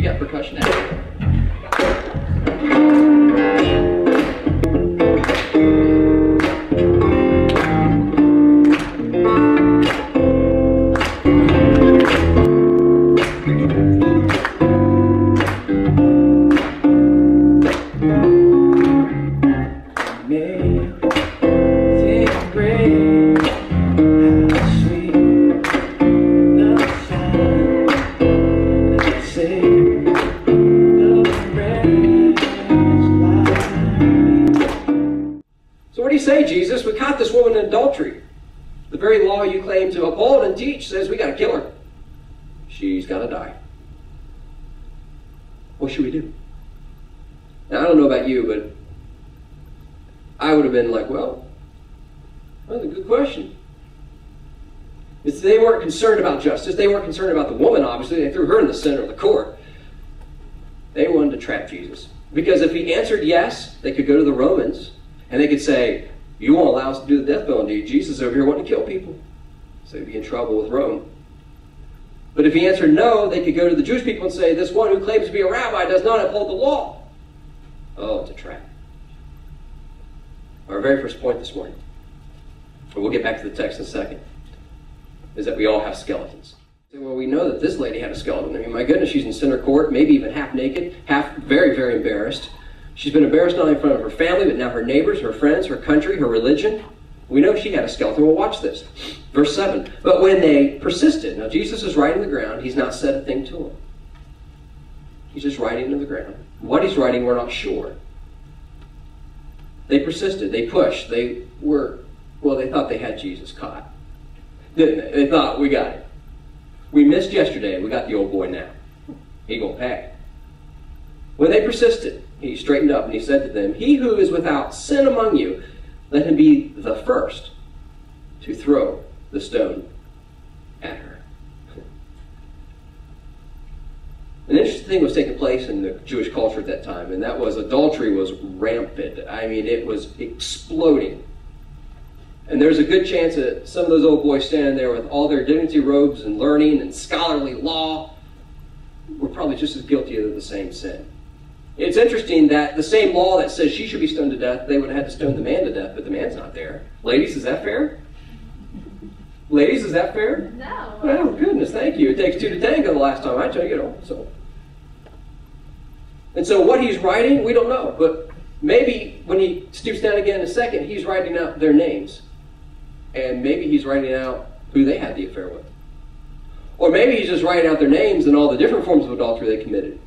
got percussion out there. Say, Jesus, we caught this woman in adultery. The very law you claim to uphold and teach says we got to kill her. She's got to die. What should we do? Now, I don't know about you, but I would have been like, well, that's a good question. They weren't concerned about justice. They weren't concerned about the woman, obviously. They threw her in the center of the court. They wanted to trap Jesus. Because if he answered yes, they could go to the Romans and they could say, you won't allow us to do the death penalty. Jesus over here wanting to kill people. So he'd be in trouble with Rome. But if he answered no, they could go to the Jewish people and say, this one who claims to be a rabbi does not uphold the law. Oh, it's a trap. Our very first point this morning, and we'll get back to the text in a second, is that we all have skeletons. Well, we know that this lady had a skeleton. I mean, my goodness, she's in center court, maybe even half naked, half very, very embarrassed. She's been embarrassed not only in front of her family, but now her neighbors, her friends, her country, her religion. We know she had a skeleton. Well, watch this. Verse 7. But when they persisted, now Jesus is writing on the ground. He's not said a thing to them. He's just writing on the ground. What he's writing, we're not sure. They persisted. They pushed. They thought they had Jesus caught. Didn't they? They thought, we got it. We missed yesterday. We got the old boy now. He gonna pay. When they persisted, he straightened up and he said to them, he who is without sin among you, let him be the first to throw the stone at her. An interesting thing was taking place in the Jewish culture at that time, and that was adultery was rampant. I mean, it was exploding. And there's a good chance that some of those old boys standing there with all their dignity robes and learning and scholarly law were probably just as guilty of the same sin. It's interesting that the same law that says she should be stoned to death, they would have had to stone the man to death, but the man's not there. Ladies, is that fair? Ladies, is that fair? No. Oh, goodness, thank you. It takes two to tango the last time I tell you, so. And so what he's writing, we don't know, but maybe when he stoops down again in a second, he's writing out their names. And maybe he's writing out who they had the affair with. Or maybe he's just writing out their names and all the different forms of adultery they committed.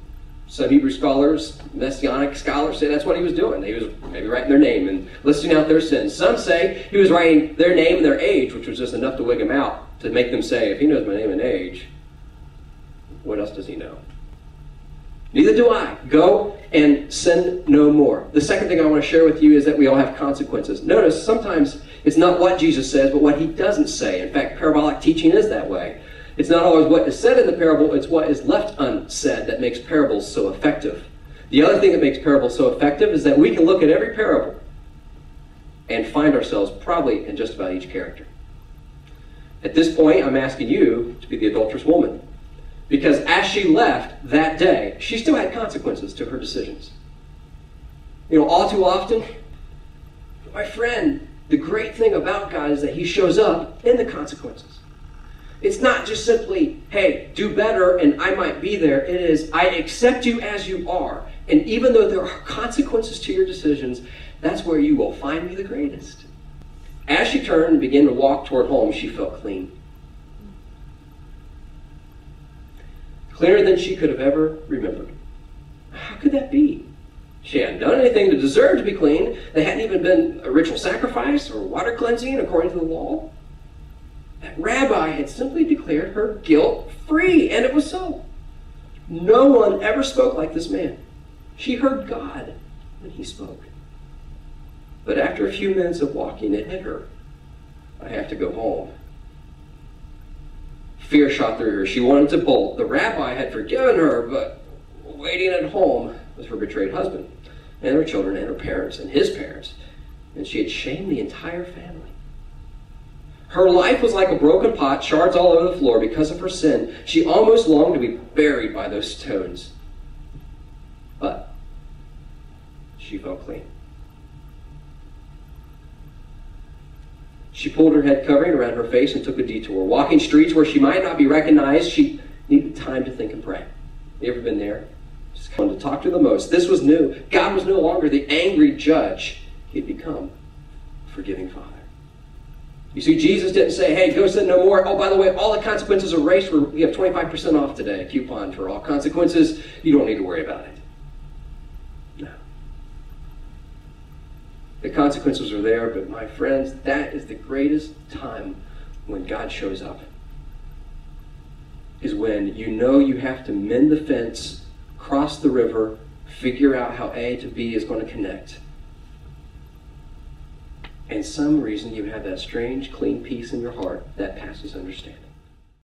Some Hebrew scholars, Messianic scholars say that's what he was doing. He was maybe writing their name and listing out their sins. Some say he was writing their name and their age, which was just enough to wig him out, to make them say, if he knows my name and age, what else does he know? Neither do I. Go and sin no more. The second thing I want to share with you is that we all have consequences. Notice, sometimes it's not what Jesus says, but what he doesn't say. In fact, parabolic teaching is that way. It's not always what is said in the parable, it's what is left unsaid that makes parables so effective. The other thing that makes parables so effective is that we can look at every parable and find ourselves probably in just about each character. At this point, I'm asking you to be the adulterous woman. Because as she left that day, she still had consequences to her decisions. You know, all too often, my friend, the great thing about God is that he shows up in the consequences. It's not just simply, hey, do better and I might be there. It is, I accept you as you are. And even though there are consequences to your decisions, that's where you will find me the greatest. As she turned and began to walk toward home, she felt clean. Clearer than she could have ever remembered. How could that be? She hadn't done anything to deserve to be clean. There hadn't even been a ritual sacrifice or water cleansing according to the law. That rabbi had simply declared her guilt-free, and it was so. No one ever spoke like this man. She heard God when he spoke. But after a few minutes of walking, it hit her. I have to go home. Fear shot through her. She wanted to bolt. The rabbi had forgiven her, but waiting at home was her betrayed husband, and her children, and her parents, and his parents. And she had shamed the entire family. Her life was like a broken pot, shards all over the floor because of her sin. She almost longed to be buried by those stones. she felt clean. She pulled her head covering around her face and took a detour. Walking streets where she might not be recognized, she needed time to think and pray. You ever been there? Just wanted to talk to the most. This was new. God was no longer the angry judge. He had become a forgiving Father. You see, Jesus didn't say, hey, go sin no more. Oh, by the way, all the consequences are erased. We have 25% off today, a coupon for all consequences. You don't need to worry about it. No. The consequences are there, but my friends, that is the greatest time when God shows up. Is when you know you have to mend the fence, cross the river, figure out how A to B is going to connect. And some reason you have that strange, clean peace in your heart that passes understanding.